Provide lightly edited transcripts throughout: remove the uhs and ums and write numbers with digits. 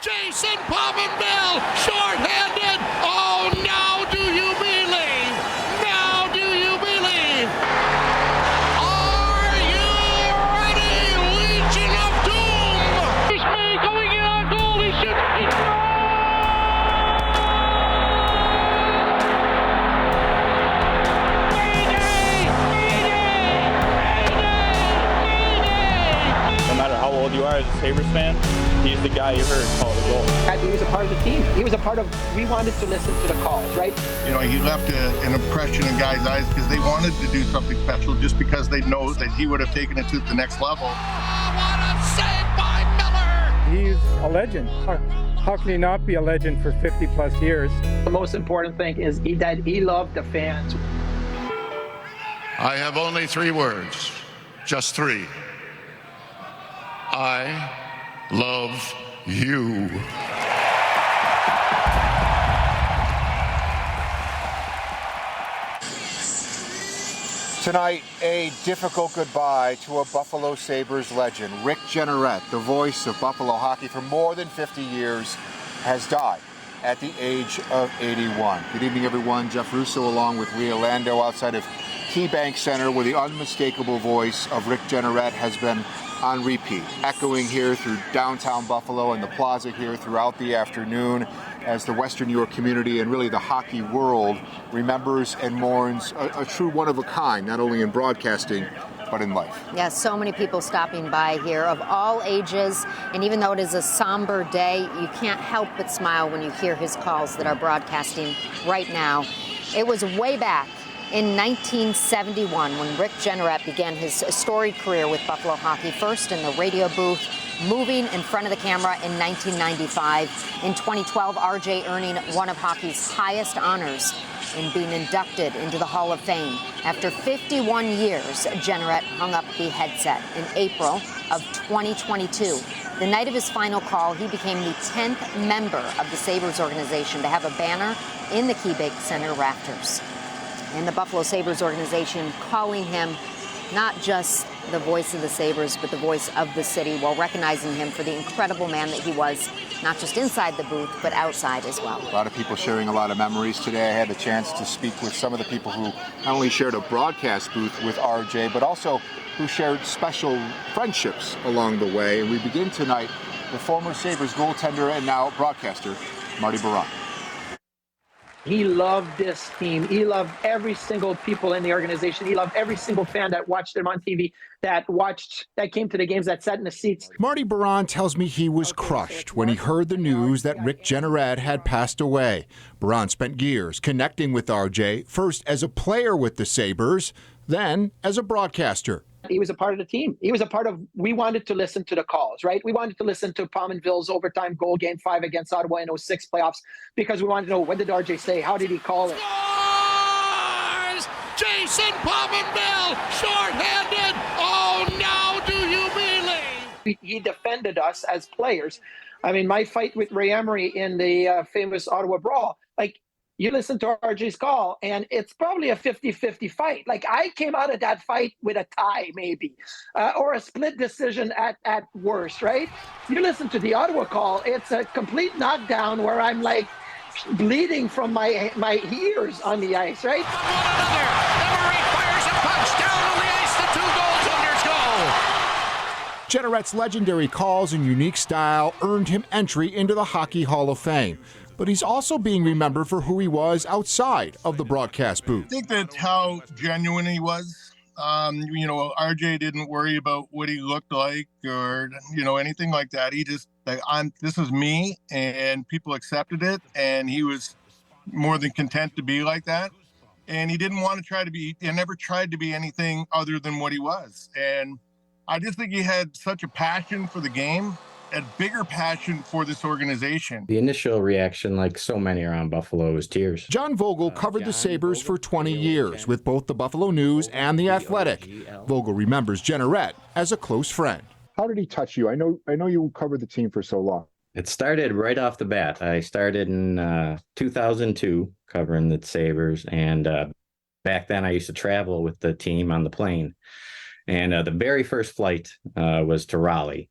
Jason Pominville, shorthanded. Oh, now do you believe? Now do you believe? Are you ready, Legion of Doom? He's me going in on goal. He should. No matter how old you are as a Sabres fan, he's the guy you heard call the goal. He was a part of the team. He was a part of, we wanted to listen to the calls, right? You know, he left an impression in guys' eyes because they wanted to do something special just because they know that he would have taken it to the next level. Oh, what a save by Miller! He's a legend. How can he not be a legend for 50 plus years? The most important thing is that he loved the fans. I have only 3 words, just 3. I love you. Tonight, a difficult goodbye to a Buffalo Sabres legend. Rick Jeanneret, the voice of Buffalo hockey for more than 50 years, has died at the age of 81. Good evening, everyone. Jeff Russo along with Leah Lando outside of KeyBank Center, where the unmistakable voice of Rick Jeanneret has been on repeat, echoing here through downtown Buffalo and the plaza here throughout the afternoon as the Western New York community and really the hockey world remembers and mourns a true one-of-a-kind, not only in broadcasting, but in life. Yeah, so many people stopping by here of all ages, and even though it is a somber day, you can't help but smile when you hear his calls that are broadcasting right now. It was way back in 1971 when Rick Jeanneret began his storied career with Buffalo hockey, first in the radio booth, moving in front of the camera in 1995. In 2012, RJ earning one of hockey's highest honors in being inducted into the Hall of Fame. After 51 years, Jeanneret hung up the headset in April of 2022. The night of his final call, he became the 10th member of the Sabres organization to have a banner in the KeyBank Center rafters. And the Buffalo Sabres organization calling him not just the voice of the Sabres, but the voice of the city, while recognizing him for the incredible man that he was, not just inside the booth, but outside as well. A lot of people sharing a lot of memories today. I had the chance to speak with some of the people who not only shared a broadcast booth with RJ, but also who shared special friendships along the way. And we begin tonight with former Sabres goaltender and now broadcaster, Marty Biron. He loved this team. He loved every single people in the organization. He loved every single fan that watched him on TV, that came to the games, that sat in the seats. Marty Biron tells me he was crushed when he heard the news that Rick Jeanneret had passed away. Biron spent years connecting with RJ, first as a player with the Sabres, then as a broadcaster. He was a part of the team. He was a part of, we wanted to listen to the calls, right? We wanted to listen to Pominville's overtime goal, Game 5 against Ottawa in 06 playoffs, because we wanted to know, what did RJ say? How did he call it? Scores! Jason Pominville, shorthanded. Oh, now do you believe? He defended us as players. I mean, my fight with Ray Emery in the famous Ottawa Brawl, like, you listen to RJ's call, and it's probably a 50-50 fight. Like, I came out of that fight with a tie, maybe, or a split decision at worst, right? You listen to the Ottawa call, it's a complete knockdown where I'm, like, bleeding from my ears on the ice, right? One another. Emery fires a punch down on the ice. The 2 goaltenders go. Jeanneret's legendary calls and unique style earned him entry into the Hockey Hall of Fame. But he's also being remembered for who he was outside of the broadcast booth. I think that's how genuine he was. You know, RJ didn't worry about what he looked like or, you know, anything like that. He just, like, this is me, and people accepted it, and he was more than content to be like that. And he didn't want to try to be, he never tried to be anything other than what he was. And I just think he had such a passion for the game, a bigger passion for this organization. The initial reaction, like so many around Buffalo, was tears. John Vogel covered the Sabres for 20 years with both the Buffalo News and The Athletic. Vogel remembers Jeanneret as a close friend. How did he touch you? I know you covered the team for so long. It started right off the bat. I started in 2002 covering the Sabres, and back then I used to travel with the team on the plane. And the very first flight was to Raleigh.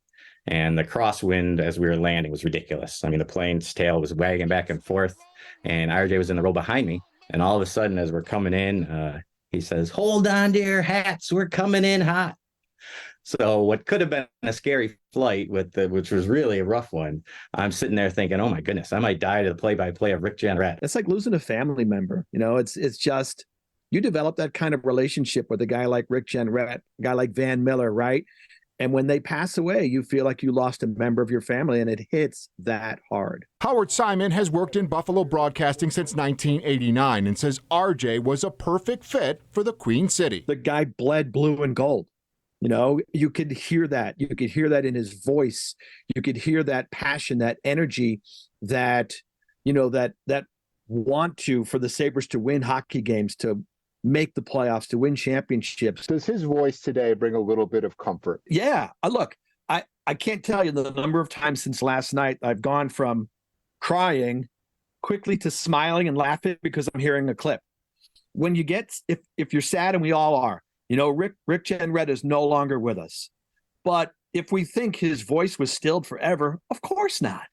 And the crosswind as we were landing was ridiculous. I mean, the plane's tail was wagging back and forth, and RJ was in the row behind me. And all of a sudden, as we're coming in, he says, "Hold on to your hats. We're coming in hot." So what could have been a scary flight which was really a rough one, I'm sitting there thinking, oh my goodness, I might die to the play-by-play of Rick Jeanneret. It's like losing a family member. You know, it's just, you develop that kind of relationship with a guy like Rick Jeanneret, a guy like Van Miller, right? And when they pass away, you feel like you lost a member of your family, and it hits that hard. Howard Simon has worked in Buffalo broadcasting since 1989 and says RJ was a perfect fit for the Queen City. The guy bled blue and gold. You know, you could hear that. You could hear that in his voice. You could hear that passion, that energy, that, you know, that want to, for the Sabres to win hockey games, to make the playoffs, to win championships. Does his voice today bring a little bit of comfort? Yeah. Look, I can't tell you the number of times since last night I've gone from crying quickly to smiling and laughing because I'm hearing a clip. When you get, if you're sad, and we all are, you know, Rick Jeanneret is no longer with us. But if we think his voice was stilled forever, of course not.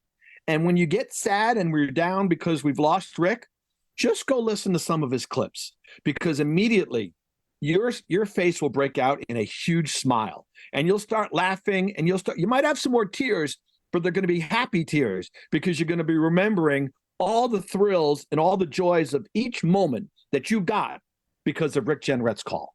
And when you get sad and we're down because we've lost Rick, just go listen to some of his clips, because immediately your face will break out in a huge smile, and you'll start laughing, and you might have some more tears, but they're going to be happy tears, because you're going to be remembering all the thrills and all the joys of each moment that you got because of Rick Jeanneret's call.